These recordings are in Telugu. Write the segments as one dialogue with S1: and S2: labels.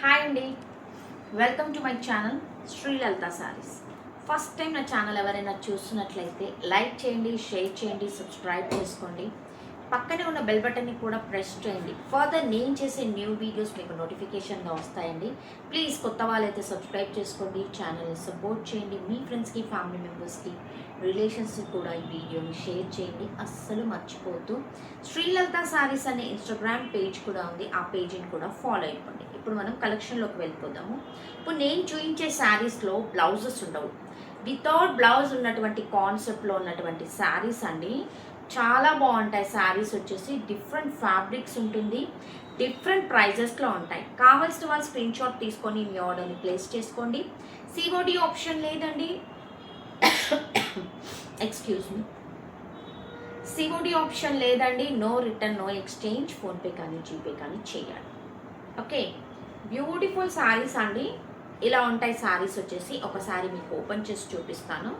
S1: హాయ్ అండి, welcome to my channel Sri Lalitha saris. First time నా ఛానల్ ఎవరైనా చూస్తున్నట్లయితే లైక్ చేయండి, షేర్ చేయండి, సబ్స్క్రైబ్ చేసుకోండి. పక్కనే ఉన్న బెల్ బటన్ని కూడా ప్రెస్ చేయండి. ఫర్దర్ నేను చేసే న్యూ వీడియోస్ మీకు నోటిఫికేషన్గా వస్తాయండి. ప్లీజ్ కొత్త వాళ్ళైతే సబ్స్క్రైబ్ చేసుకోండి, ఛానల్ని సపోర్ట్ చేయండి. మీ ఫ్రెండ్స్కి, ఫ్యామిలీ మెంబర్స్కి, రిలేషన్స్కి కూడా ఈ వీడియోని షేర్ చేయండి. అస్సలు మర్చిపోతూ శ్రీలలిత సారీస్ అనే ఇన్స్టాగ్రామ్ పేజ్ కూడా ఉంది, ఆ పేజీని కూడా ఫాలో అయిపోండి. ఇప్పుడు మనం కలెక్షన్లోకి వెళ్ళిపోదాము. ఇప్పుడు నేను చూపించే శారీస్లో బ్లౌజెస్ ఉండవు, వితౌట్ బ్లౌజ్ ఉన్నటువంటి కాన్సెప్ట్లో ఉన్నటువంటి శారీస్ అండి. చాలా బాగుంటాయి శారీస్ వచ్చేసి. డిఫరెంట్ ఫ్యాబ్రిక్స్ ఉంటుంది, డిఫరెంట్ ప్రైజెస్లో ఉంటాయి. కావాల్సిన వాళ్ళు స్క్రీన్ షాట్ తీసుకొని మీ ఆర్డర్ని ప్లేస్ చేసుకోండి. సిఓడి ఆప్షన్ లేదండి, ఎక్స్క్యూజ్ మీ, సిఓడి ఆప్షన్ లేదండి. No return, no exchange. PhonePe కానీ జీపే కానీ చేయాలి. ఓకే, బ్యూటిఫుల్ శారీస్ అండి. ఇలా ఉంటాయి శారీస్ వచ్చేసి. ఒక శారీ మీకు ఓపెన్ చేసి చూపిస్తాను.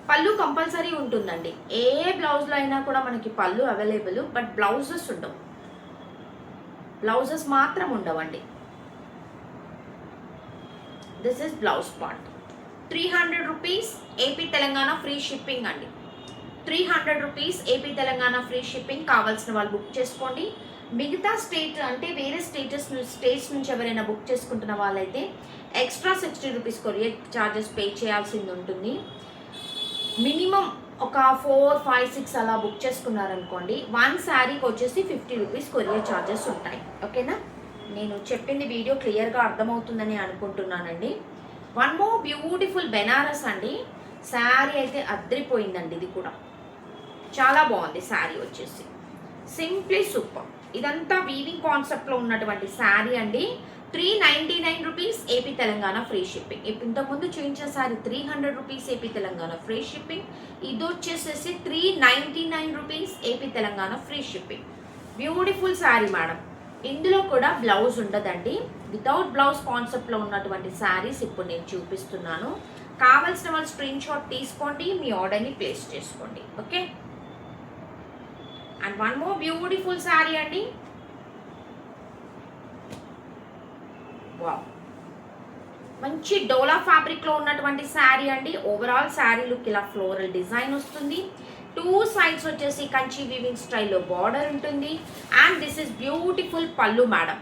S1: పళ్ళు కంపల్సరీ ఉంటుందండి. ఏ బ్లౌజ్లో అయినా కూడా మనకి పళ్ళు అవైలబుల్, బట్ బ్లౌజెస్ ఉండవు. బ్లౌజెస్ మాత్రం ఉండవండి. This is blouse part. 300 rupees AP Telangana free shipping అండి. 300 rupees AP Telangana free shipping. కావాల్సిన వాళ్ళు బుక్ చేసుకోండి. మిగతా స్టేట్ అంటే వేరే స్టేట్స్ నుంచి ఎవరైనా బుక్ చేసుకుంటున్న వాళ్ళైతే extra 60 rupees courier charges pay చేయాల్సింది ఉంటుంది. మినిమం ఒక 4, 5, 6 అలా బుక్ చేసుకున్నారనుకోండి, వన్ శారీకి వచ్చేసి 50 రూపీస్ కొరియర్ ఛార్జెస్ ఉంటాయి. ఓకేనా, నేను చెప్పింది వీడియో క్లియర్గా అర్థమవుతుందని అనుకుంటున్నానండి. వన్ మోర్ బ్యూటిఫుల్ బెనారస్ అండి. శారీ అయితే అద్రిపోయిందండి. ఇది కూడా చాలా బాగుంది శారీ వచ్చేసి. Simply super. ఇదంతా వీవింగ్ కాన్సెప్ట్లో ఉన్నటువంటి శారీ అండి. 399 rupees AP Telangana free shipping. ఇంతకుముందు చూపించిన sari 300 rupees AP Telangana free shipping. ఇది వచ్చేసేసి 399 rupees AP Telangana free shipping. Beautiful sari madam. ఇందులో కూడా బ్లౌజ్ ఉండదండి. వితౌట్ బ్లౌజ్ కాన్సెప్ట్లో ఉన్నటువంటి శారీస్ ఇప్పుడు నేను చూపిస్తున్నాను. కావాల్సిన వాళ్ళు స్క్రీన్ షాట్ తీసుకోండి, మీ ఆర్డర్ని ప్లేస్ చేసుకోండి. Okay, and one more beautiful sari అండి. వావ్, మంచి డోలా ఫ్యాబ్రిక్లో ఉన్నటువంటి శారీ అండి. ఓవరాల్ శారీ లుక్ ఇలా ఫ్లోరల్ డిజైన్ వస్తుంది. 2 సైడ్స్ వచ్చేసి కంచి వీవింగ్ స్టైల్లో బార్డర్ ఉంటుంది. అండ్ దిస్ ఇస్ బ్యూటిఫుల్ పళ్ళు మేడం.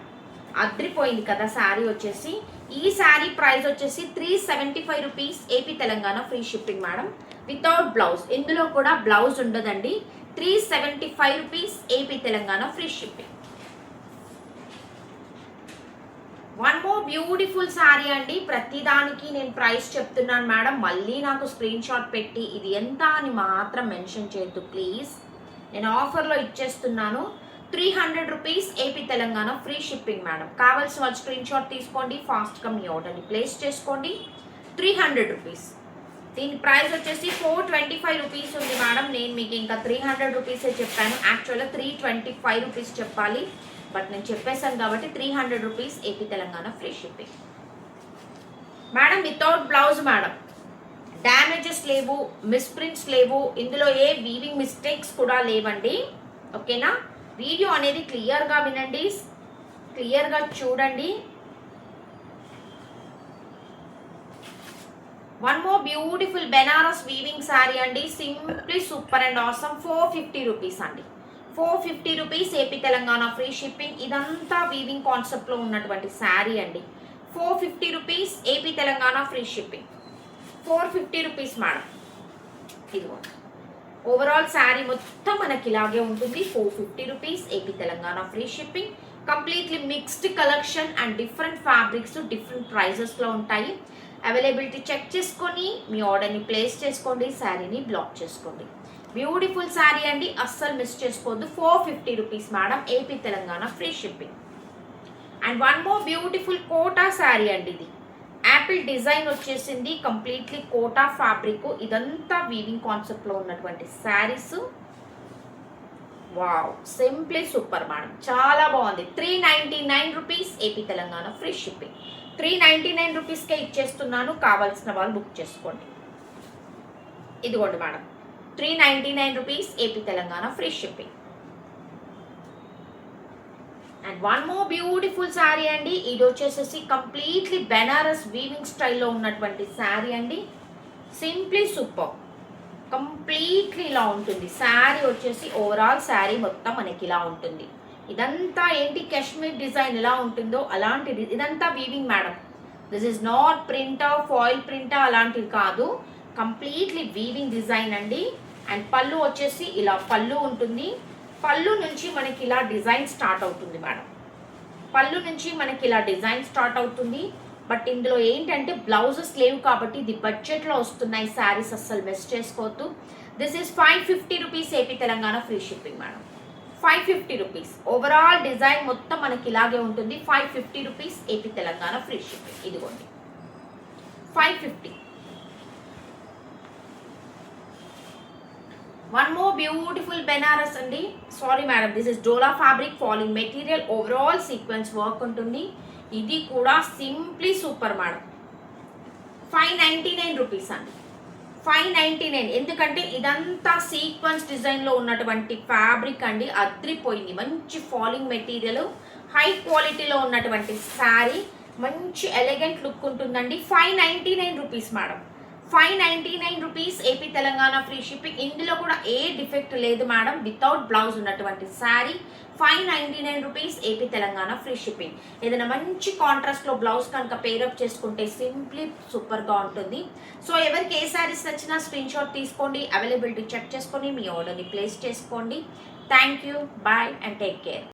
S1: అద్రిపోయింది కదా శారీ వచ్చేసి. ఈ శారీ ప్రైస్ వచ్చేసి 375 rupees AP Telangana free shipping madam, without blouse. ఇందులో కూడా బ్లౌజ్ ఉండదండి. 375 rupees AP Telangana free shipping. One more beautiful sari అండి. ప్రతిదానికి నేను ప్రైస్ చెప్తున్నాను మేడం. మళ్ళీ నాకు స్క్రీన్ షాట్ పెట్టి ఇది ఎంత అని మాత్రం మెన్షన్ చేయొద్దు ప్లీజ్. నేను ఆఫర్లో ఇచ్చేస్తున్నాను. 300 rupees AP Telangana free shipping madam. కావాల్సిన వాళ్ళు స్క్రీన్ షాట్ తీసుకోండి, ఫాస్ట్గా మీ ఆర్డర్ని ప్లేస్ చేసుకోండి. 300 రూపీస్. దీని ప్రైస్ వచ్చేసి 425 రూపీస్ ఉంది మేడం. నేను మీకు ఇంకా 300 రూపీసే చెప్పాను. యాక్చువల్గా 325 రూపీస్ చెప్పాలి, బట్ నేను చెప్పేశాను కాబట్టి 300 rupees AP Telangana free shipping madam. Without blouse madam. Damages లేవు, మిస్ప్రింట్స్ లేవు, ఇందులో ఏ వీవింగ్ మిస్టేక్స్ కూడా లేవండి. ఓకేనా, వీడియో అనేది క్లియర్గా వినండి, క్లియర్గా చూడండి. One more beautiful Banaras weaving sari అండి. Simply super and awesome. 450 rupees అండి. 450 rupees AP Telangana free shipping. ఇదంతా వీవింగ్ కాన్సెప్ట్లో ఉన్నటువంటి శారీ అండి. 450 rupees AP Telangana free shipping. 450 rupees madam. ఇదిగో ఓవరాల్ శారీ మొత్తం మనకి ఇలాగే ఉంటుంది. 450 rupees AP Telangana free shipping. Completely mixed collection and different fabrics, different ప్రైజెస్లో ఉంటాయి. అవైలబిలిటీ చెక్ చేసుకొని మీ ఆర్డర్ని ప్లేస్ చేసుకోండి, శారీని బ్లాక్ చేసుకోండి. బ్యూటిఫుల్ శారీ అండి, అస్సలు మిస్ చేసుకోవద్దు. 450 rupees madam, AP Telangana free shipping. And one more beautiful Kota sari అండి. ఇది యాపిల్ డిజైన్ వచ్చేసింది, కంప్లీట్లీ కోటా ఫ్యాబ్రిక్. ఇదంతా వీవింగ్ కాన్సెప్ట్లో ఉన్నటువంటి saris. Wow, simply super madam, చాలా బాగుంది. 399 rupees AP Telangana free shipping. 399 రూపీస్కే ఇచ్చేస్తున్నాను. కావాల్సిన వాళ్ళు బుక్ చేసుకోండి. ఇదిగోండి madam, 399 rupees AP Telangana free shipping. And one more beautiful sari అండి. ఇది వచ్చేసేసి కంప్లీట్లీ బెనారస్ వీవింగ్ స్టైల్లో ఉన్నటువంటి శారీ అండి. సింప్లీ సూపర్, కంప్లీట్లీ ఇలా ఉంటుంది శారీ వచ్చేసి. ఓవరాల్ శారీ మొత్తం మనకి ఇలా ఉంటుంది. ఇదంతా ఏంటి కాశ్మీర్ డిజైన్ ఎలా ఉంటుందో అలాంటిది. ఇదంతా weaving madam. This is not ప్రింటా, ఫాయిల్ ప్రింటా అలాంటిది కాదు, కంప్లీట్లీ వీవింగ్ డిజైన్ అండి. అండ్ పళ్ళు వచ్చేసి ఇలా పళ్ళు ఉంటుంది. పళ్ళు నుంచి మనకి ఇలా డిజైన్ స్టార్ట్ అవుతుంది మేడం. పళ్ళు నుంచి మనకి ఇలా డిజైన్ స్టార్ట్ అవుతుంది. బట్ ఇందులో ఏంటంటే బ్లౌజెస్ లేవు కాబట్టి ఇది బడ్జెట్లో వస్తున్నాయి శారీస్, అస్సలు మిస్ చేసుకోవద్దు. This is 550 rupees AP Telangana free shipping madam. 550 rupees overall design మొత్తం మనకి ఇలాగే ఉంటుంది. 550 rupees AP Telangana free shipping. ఇదిగోండి 550. వన్ మోర్ బ్యూటిఫుల్ బెనారస్ అండి. Sorry madam, this is dola fabric falling material. Overall sequence work ఉంటుంది. ఇది కూడా సింప్లీ సూపర్ మేడం. 599 రూపీస్ అండి. 599. ఎందుకంటే ఇదంతా సీక్వెన్స్ డిజైన్లో ఉన్నటువంటి ఫ్యాబ్రిక్ అండి. అద్రిపోయింది. మంచి ఫాలింగ్ మెటీరియల్, హై క్వాలిటీలో ఉన్నటువంటి శారీ, మంచి ఎలిగెంట్ లుక్ ఉంటుందండి. 599 rupees madam. 599 rupees AP Telangana free shipping. ఇందులో కూడా ఏ డిఫెక్ట్ లేదు మేడం. వితౌట్ బ్లౌజ్ ఉన్నటువంటి sari 599 rupees AP Telangana free shipping. ఏదైనా మంచి కాంట్రాస్ట్లో బ్లౌజ్ కనుక పేరప్ చేసుకుంటే సింప్లీ సూపర్గా ఉంటుంది. సో ఎవరికి ఏ శారీస్ నచ్చినా స్క్రీన్ షాట్ తీసుకోండి, అవైలబిలిటీ చెక్ చేసుకొని మీ ఆర్డర్ని ప్లేస్ చేసుకోండి. Thank you, bye and take care.